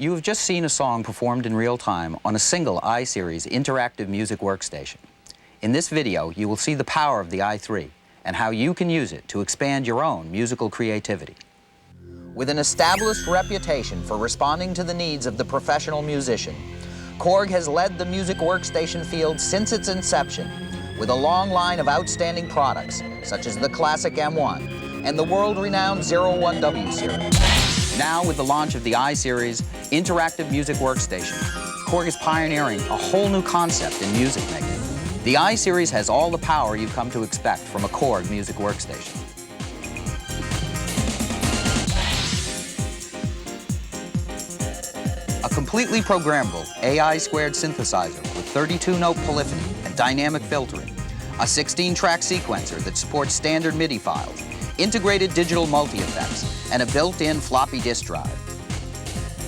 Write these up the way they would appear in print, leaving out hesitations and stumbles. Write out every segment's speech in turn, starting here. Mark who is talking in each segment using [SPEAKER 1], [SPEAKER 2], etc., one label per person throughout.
[SPEAKER 1] You have just seen a song performed in real time on a single i-Series interactive music workstation. In this video, you will see the power of the i3 and how you can use it to expand your own musical creativity. With an established reputation for responding to the needs of the professional musician, KORG has led the music workstation field since its inception, with a long line of outstanding products, such as the classic M1 and the world-renowned 01W series. Now, with the launch of the i-Series interactive music workstation, KORG is pioneering a whole new concept in music making. The i-Series has all the power you've come to expect from a KORG music workstation. A completely programmable AI-squared synthesizer with 32-note polyphony and dynamic filtering, a 16-track sequencer that supports standard MIDI files, integrated digital multi-effects, and a built-in floppy disk drive.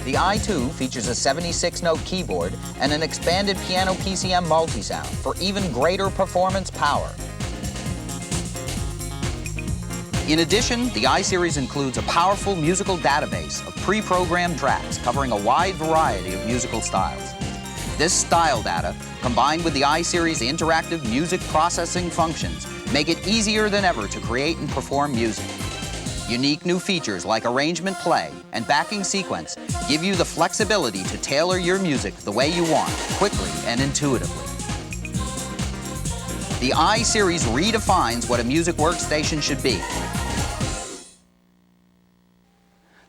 [SPEAKER 1] The i2 features a 76-note keyboard and an expanded piano PCM multisound for even greater performance power. In addition, the i-Series includes a powerful musical database of pre-programmed tracks covering a wide variety of musical styles. This style data, combined with the i-Series interactive music processing functions, make it easier than ever to create and perform music. Unique new features like arrangement play and backing sequence give you the flexibility to tailor your music the way you want, quickly and intuitively. The i-Series redefines what a music workstation should be.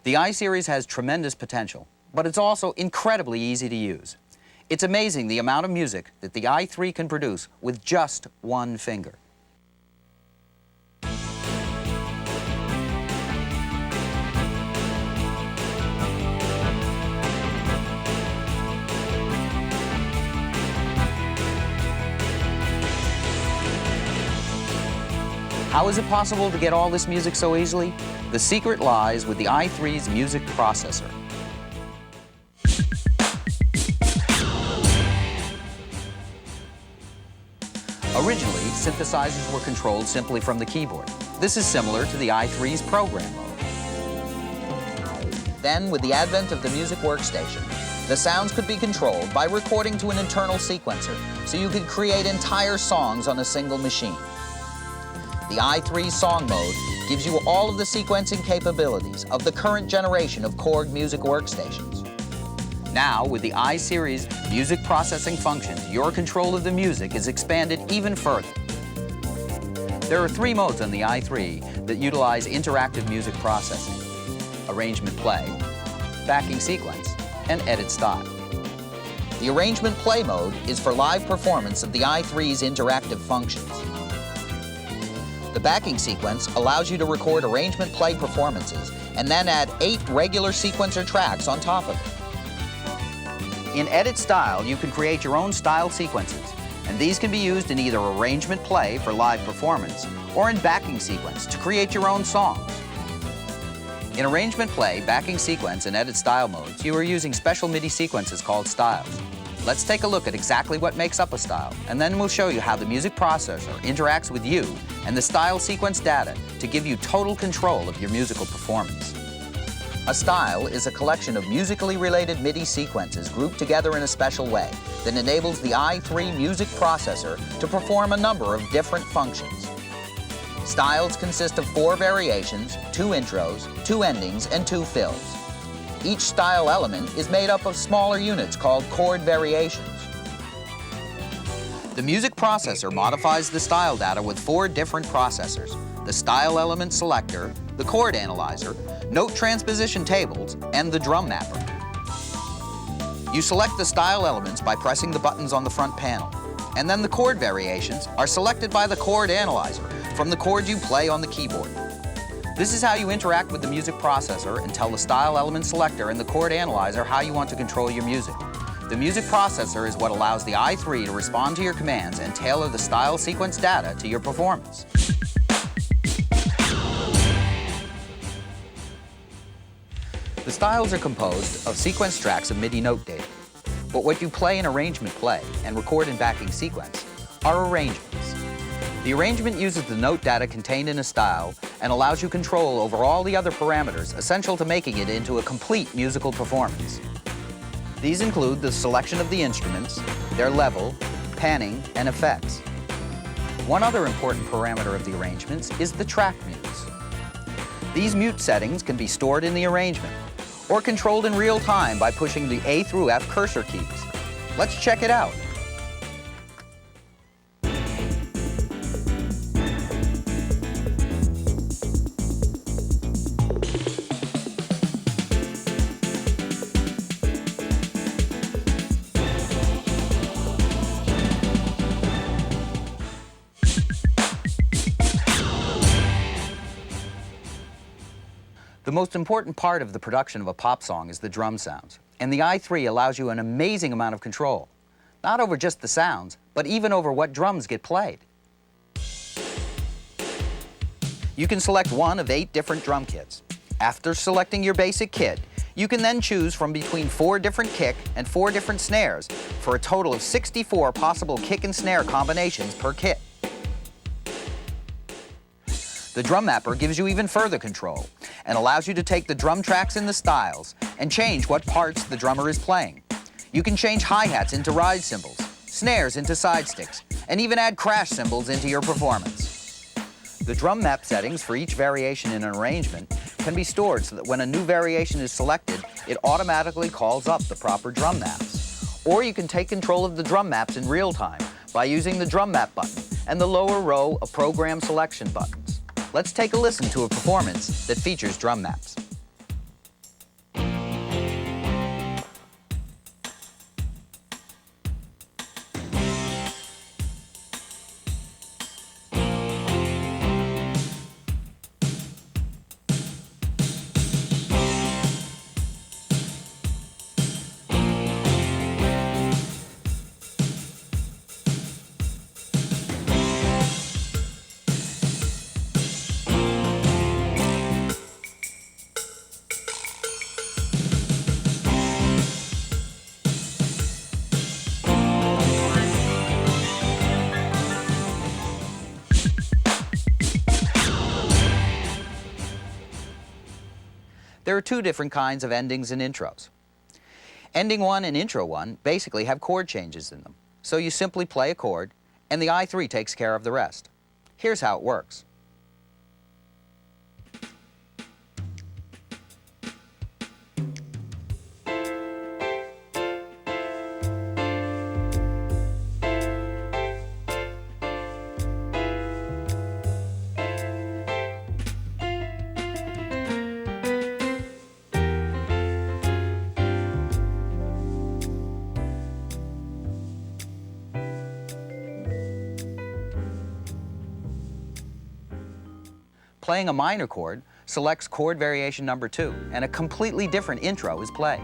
[SPEAKER 1] The i-Series has tremendous potential, but it's also incredibly easy to use. It's amazing the amount of music that the i3 can produce with just one finger. How is it possible to get all this music so easily? The secret lies with the i3's music processor. Originally, synthesizers were controlled simply from the keyboard. This is similar to the i3's program mode. Then, with the advent of the music workstation, the sounds could be controlled by recording to an internal sequencer, so you could create entire songs on a single machine. The i3 Song Mode gives you all of the sequencing capabilities of the current generation of KORG music workstations. Now, with the i-Series music processing functions, your control of the music is expanded even further. There are 3 modes on the i3 that utilize interactive music processing: arrangement play, backing sequence, and edit style. The arrangement play mode is for live performance of the i3's interactive functions. The backing sequence allows you to record arrangement play performances and then add 8 regular sequencer tracks on top of it. In edit style, you can create your own style sequences, and these can be used in either arrangement play for live performance or in backing sequence to create your own songs. In arrangement play, backing sequence, and edit style modes, you are using special MIDI sequences called styles. Let's take a look at exactly what makes up a style, and then we'll show you how the music processor interacts with you and the style sequence data to give you total control of your musical performance. A style is a collection of musically related MIDI sequences grouped together in a special way that enables the i3 music processor to perform a number of different functions. Styles consist of 4 variations, 2 intros, 2 endings, and 2 fills. Each style element is made up of smaller units called chord variations. The music processor modifies the style data with 4 different processors: the style element selector, the chord analyzer, note transposition tables, and the drum mapper. You select the style elements by pressing the buttons on the front panel, and then the chord variations are selected by the chord analyzer from the chords you play on the keyboard. This is how you interact with the music processor and tell the style element selector and the chord analyzer how you want to control your music. The music processor is what allows the i3 to respond to your commands and tailor the style sequence data to your performance. The styles are composed of sequence tracks of MIDI note data, but what you play in arrangement play and record in backing sequence are arrangements. The arrangement uses the note data contained in a style and allows you control over all the other parameters essential to making it into a complete musical performance. These include the selection of the instruments, their level, panning, and effects. One other important parameter of the arrangements is the track mutes. These mute settings can be stored in the arrangement or controlled in real time by pushing the A through F cursor keys. Let's check it out. The most important part of the production of a pop song is the drum sounds, and the i3 allows you an amazing amount of control, not over just the sounds, but even over what drums get played. You can select one of 8 different drum kits. After selecting your basic kit, you can then choose from between 4 different kick and 4 different snares for a total of 64 possible kick and snare combinations per kit. The drum mapper gives you even further control and allows you to take the drum tracks and the styles and change what parts the drummer is playing. You can change hi-hats into ride cymbals, snares into side sticks, and even add crash cymbals into your performance. The drum map settings for each variation in an arrangement can be stored so that when a new variation is selected, it automatically calls up the proper drum maps. Or you can take control of the drum maps in real time by using the drum map button and the lower row of program selection buttons. Let's take a listen to a performance that features drum maps. There are 2 different kinds of endings and intros. Ending 1 and intro 1 basically have chord changes in them. So you simply play a chord, and the i3 takes care of the rest. Here's how it works. Playing a minor chord selects chord variation number 2, and a completely different intro is played.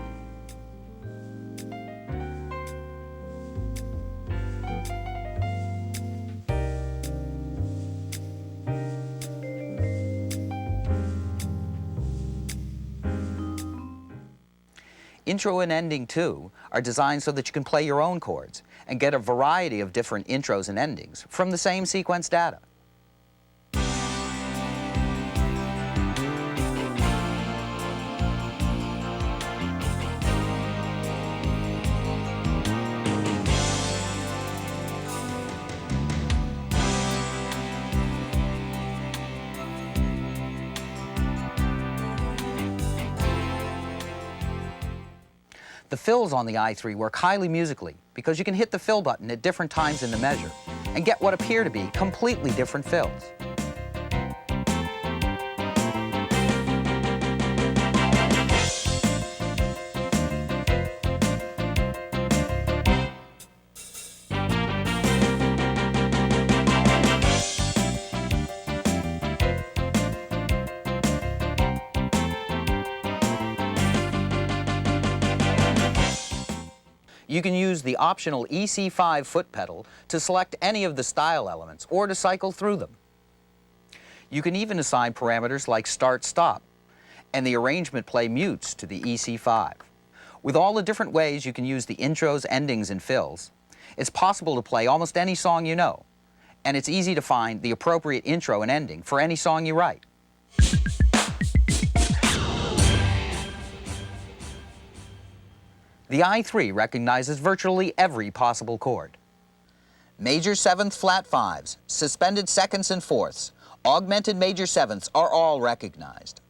[SPEAKER 1] Intro and ending 2 are designed so that you can play your own chords and get a variety of different intros and endings from the same sequence data. The fills on the i3 work highly musically because you can hit the fill button at different times in the measure and get what appear to be completely different fills. You can use the optional EC5 foot pedal to select any of the style elements or to cycle through them. You can even assign parameters like start-stop, and the arrangement play mutes to the EC5. With all the different ways you can use the intros, endings, and fills, it's possible to play almost any song you know, and it's easy to find the appropriate intro and ending for any song you write. The i3 recognizes virtually every possible chord. Major seventh flat fives, suspended seconds and fourths, augmented major sevenths are all recognized.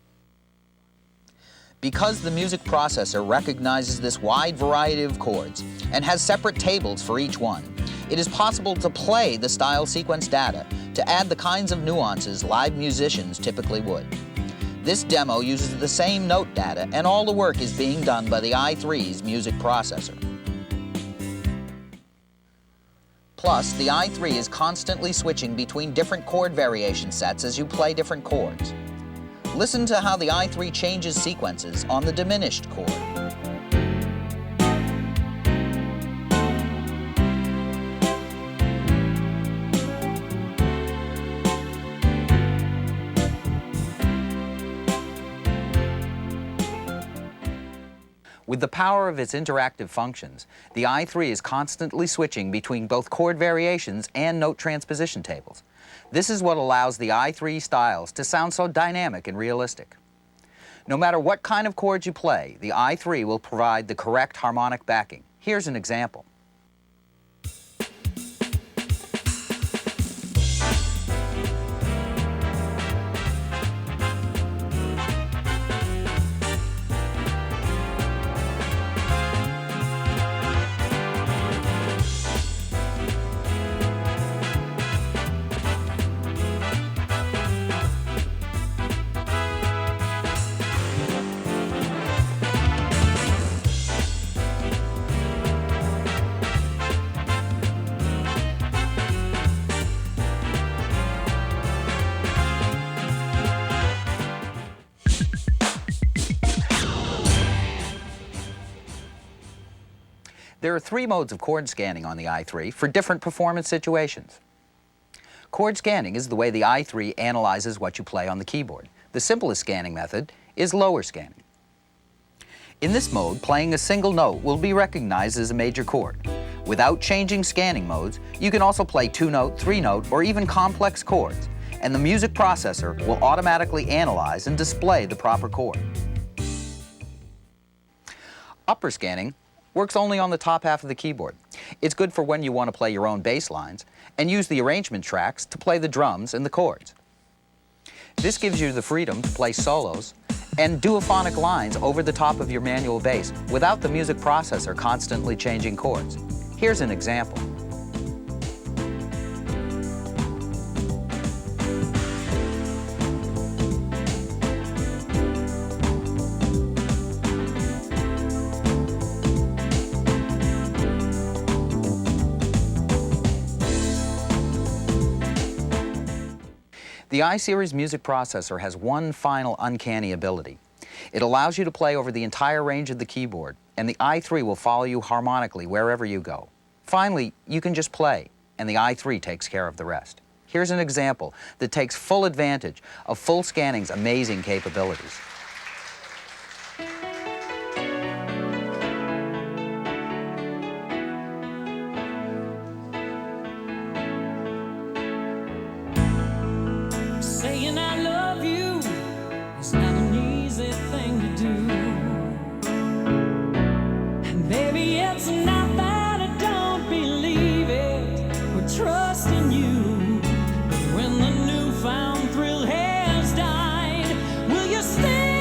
[SPEAKER 1] Because the music processor recognizes this wide variety of chords and has separate tables for each one, it is possible to play the style sequence data to add the kinds of nuances live musicians typically would. This demo uses the same note data, and all the work is being done by the i3's music processor. Plus, the i3 is constantly switching between different chord variation sets as you play different chords. Listen to how the i3 changes sequences on the diminished chord. With the power of its interactive functions, the i3 is constantly switching between both chord variations and note transposition tables. This is what allows the i3 styles to sound so dynamic and realistic. No matter what kind of chords you play, the i3 will provide the correct harmonic backing. Here's an example. There are 3 modes of chord scanning on the i3 for different performance situations. Chord scanning is the way the i3 analyzes what you play on the keyboard. The simplest scanning method is lower scanning. In this mode, playing a single note will be recognized as a major chord. Without changing scanning modes, you can also play 2-note, 3-note, or even complex chords, and the music processor will automatically analyze and display the proper chord. Upper scanning works only on the top half of the keyboard. It's good for when you want to play your own bass lines and use the arrangement tracks to play the drums and the chords. This gives you the freedom to play solos and duophonic lines over the top of your manual bass without the music processor constantly changing chords. Here's an example. The i-Series music processor has one final uncanny ability. It allows you to play over the entire range of the keyboard, and the i3 will follow you harmonically wherever you go. Finally, you can just play, and the i3 takes care of the rest. Here's an example that takes full advantage of full scanning's amazing capabilities.
[SPEAKER 2] Saying I love you is not an easy thing to do. And baby, it's not that I don't believe it or trust in you. But when the newfound thrill has died, will you stay?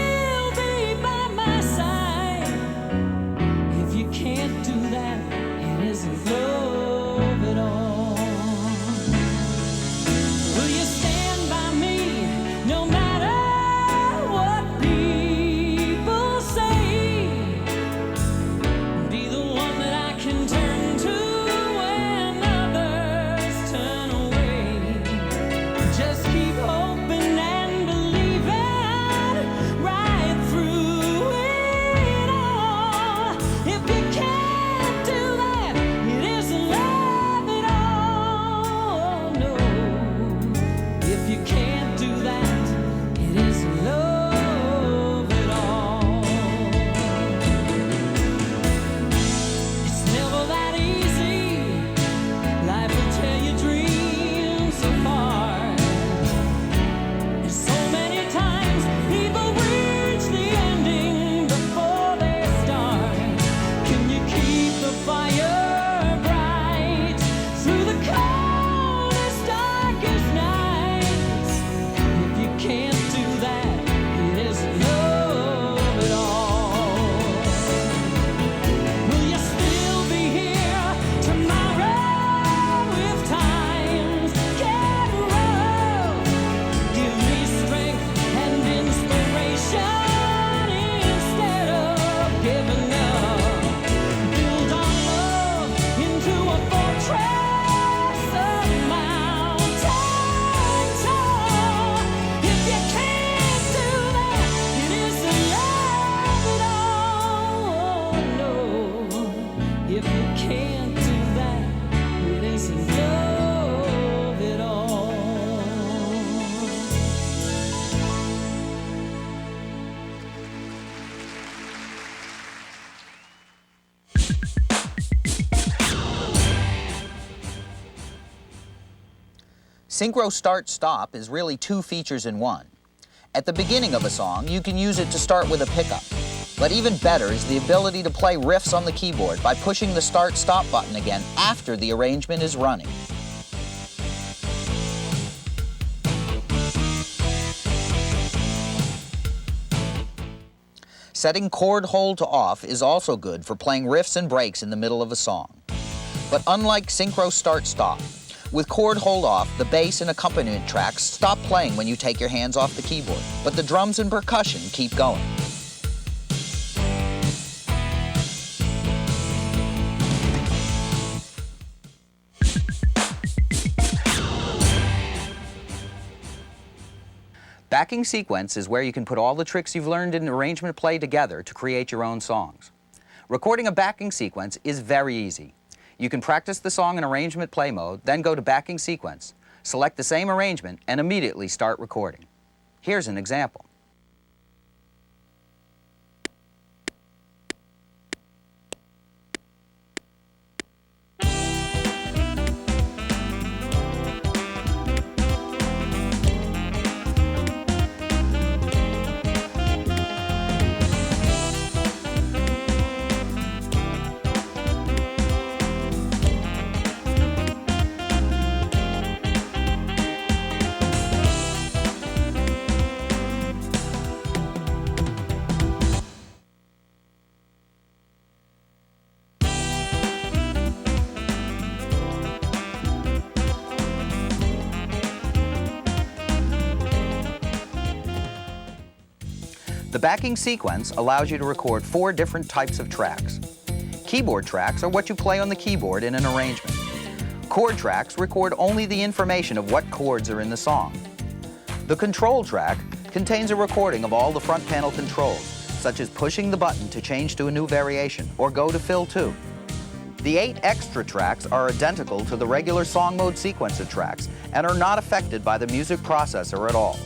[SPEAKER 1] Synchro Start-Stop is really two features in one. At the beginning of a song, you can use it to start with a pickup. But even better is the ability to play riffs on the keyboard by pushing the Start-Stop button again after the arrangement is running. Setting chord hold to off is also good for playing riffs and breaks in the middle of a song. But unlike Synchro Start-Stop, with chord hold off, the bass and accompaniment tracks stop playing when you take your hands off the keyboard, but the drums and percussion keep going. Backing sequence is where you can put all the tricks you've learned in arrangement play together to create your own songs. Recording a backing sequence is very easy. You can practice the song in arrangement play mode, then go to backing sequence, select the same arrangement, and immediately start recording. Here's an example. The backing sequence allows you to record 4 different types of tracks. Keyboard tracks are what you play on the keyboard in an arrangement. Chord tracks record only the information of what chords are in the song. The control track contains a recording of all the front panel controls, such as pushing the button to change to a new variation or go to fill 2. The 8 extra tracks are identical to the regular song mode sequencer tracks and are not affected by the music processor at all.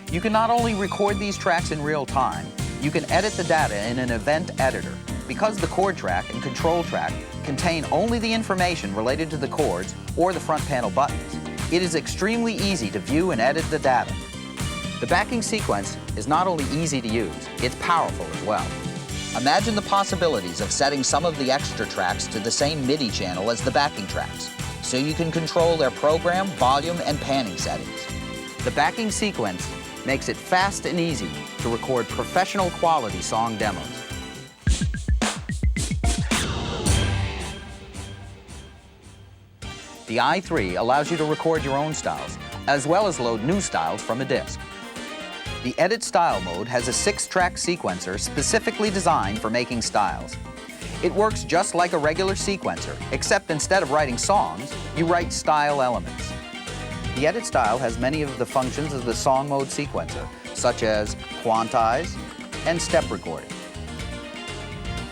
[SPEAKER 1] You can not only record these tracks in real time, you can edit the data in an event editor. Because the chord track and control track contain only the information related to the chords or the front panel buttons, it is extremely easy to view and edit the data. The backing sequence is not only easy to use, it's powerful as well. Imagine the possibilities of setting some of the extra tracks to the same MIDI channel as the backing tracks, so you can control their program, volume, and panning settings. The backing sequence makes it fast and easy to record professional quality song demos. The i3 allows you to record your own styles, as well as load new styles from a disc. The Edit Style mode has a 6-track sequencer specifically designed for making styles. It works just like a regular sequencer, except instead of writing songs, you write style elements. The Edit Style has many of the functions of the song mode sequencer, such as quantize and step recording.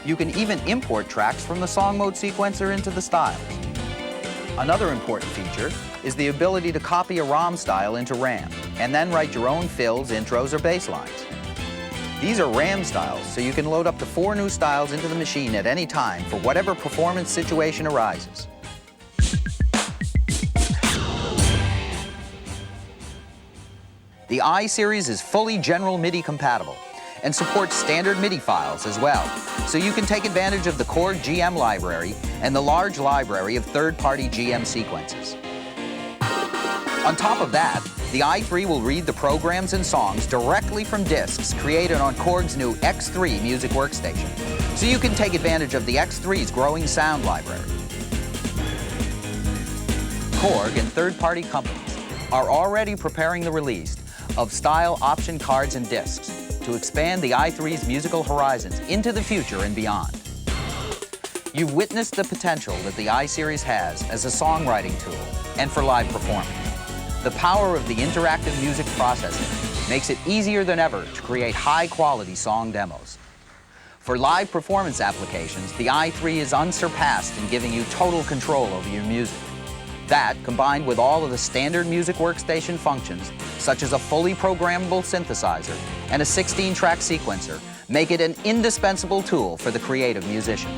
[SPEAKER 1] You can even import tracks from the song mode sequencer into the styles. Another important feature is the ability to copy a ROM style into RAM, and then write your own fills, intros, or bass lines. These are RAM styles, so you can load up to 4 new styles into the machine at any time for whatever performance situation arises. The i-Series is fully general MIDI compatible and supports standard MIDI files as well, so you can take advantage of the KORG GM library and the large library of third-party GM sequences. On top of that, the i3 will read the programs and songs directly from discs created on KORG's new X3 music workstation, so you can take advantage of the X3's growing sound library. KORG and third-party companies are already preparing the release of style option cards and discs to expand the i3's musical horizons into the future and beyond. You've witnessed the potential that the i-Series has as a songwriting tool and for live performance. The power of the interactive music processing makes it easier than ever to create high-quality song demos. For live performance applications, the i3 is unsurpassed in giving you total control over your music. That, combined with all of the standard music workstation functions, such as a fully programmable synthesizer and a 16-track sequencer, make it an indispensable tool for the creative musician.